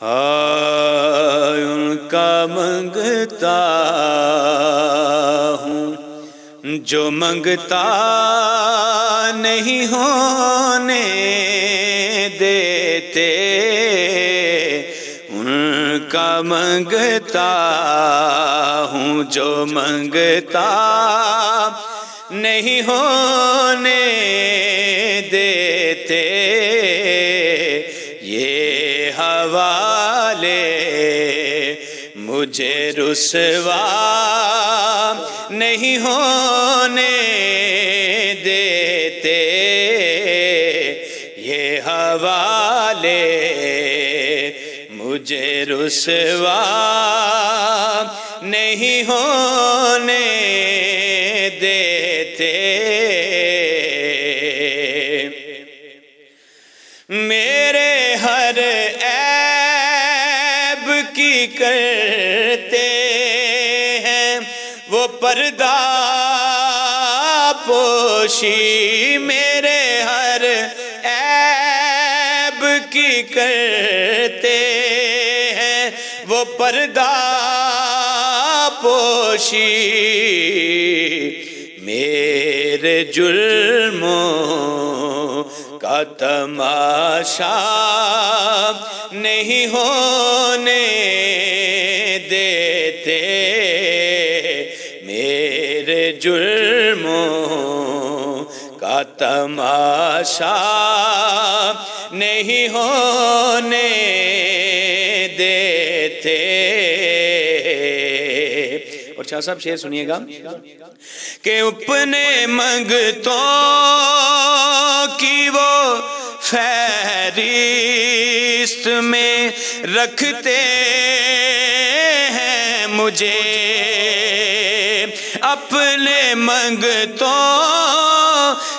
ہائے ان کا منگتا ہوں جو منگتا نہیں ہونے دیتے، ان کا منگتا ہوں جو منگتا نہیں ہونے دیتے، یہ حوالے مجھے رسوا نہیں ہونے دیتے، یہ حوالے مجھے رسوا نہیں ہونے دیتے، میرے ہر عیب کی کرتے ہیں وہ پردہ پوشی، میرے ہر عیب کی کرتے ہیں وہ پردہ پوشی، میرے جرموں کا تماشا نہیں ہونے دیتے، میرے جرموں کا تماشا نہیں ہونے دیتے۔ اور شاہ صاحب شعر سنیے گا کہ اپنے منگتوں کی وہ فہرست میں رکھتے ہیں مجھے، اپنے منگتوں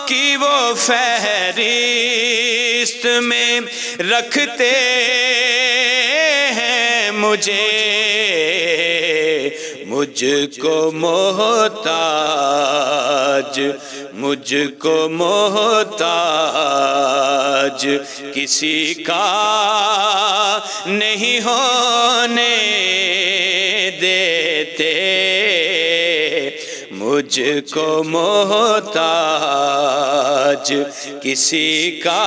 کی وہ فہرست میں رکھتے ہیں مجھے، مجھ کو محتاج، مجھ کو محتاج کسی کا نہیں ہونے دیتے، مجھ کو محتاج کسی کا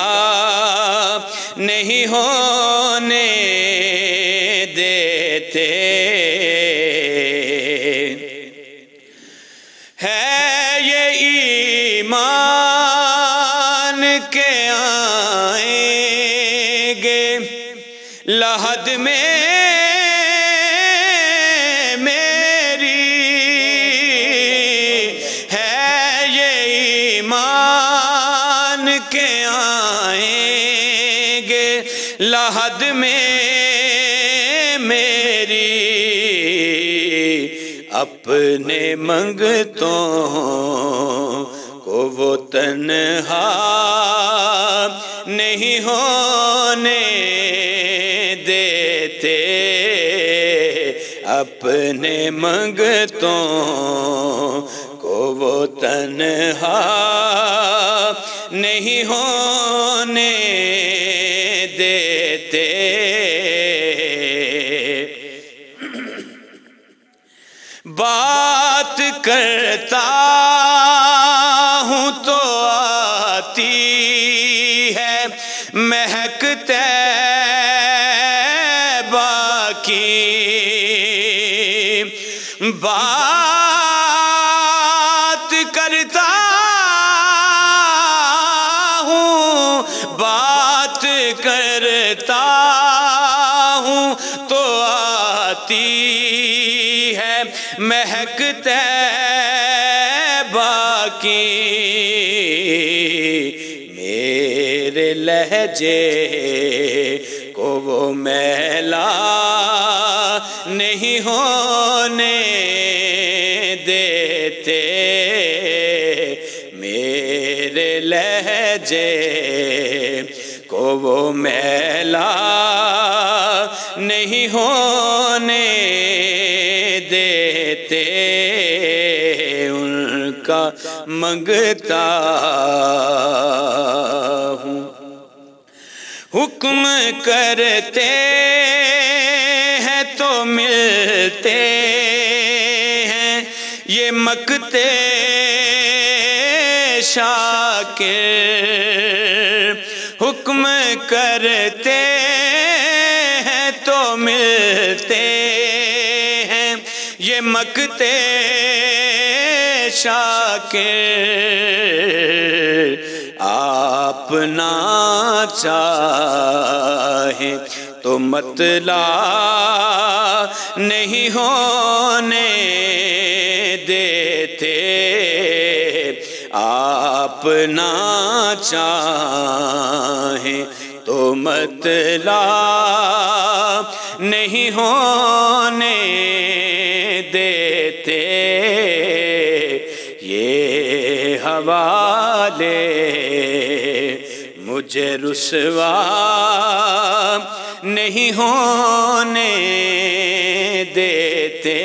نہیں ہونے دیتے، ہے یہ ایمان کے آئیں گے لحد میں میری، ہے یہ ایمان کے آئیں گے لحد میں میری، اپنے منگتوں کو وہ تنہا نہیں ہونے دیتے، اپنے منگتوں کو وہ تنہا نہیں ہونے دیتے، بات کرتا ہوں تو آتی ہے مہک طیبہ کی، بات کرتا ہوں، بات کرتا ہوں تو آتی ہے مہک طیبہ کی، میرے لہجے کو وہ میلا نہیں ہونے دیتے، میرے لہجے کو وہ میلا نہیں ہونے دیتے، ان کا منگتا ہوں حکم کرتے ملتے ہیں یہ مقتے شاکر، حکم کرتے ہیں تو ملتے ہیں یہ مقتے شاکر، آپ نہ چاہیں تو مطلع نہیں ہونے دیتے، آپ نہ چاہیں تو مطلع نہیں ہونے دیتے، یہ حوالے مجھے رسوا نہیں ہونے دیتے۔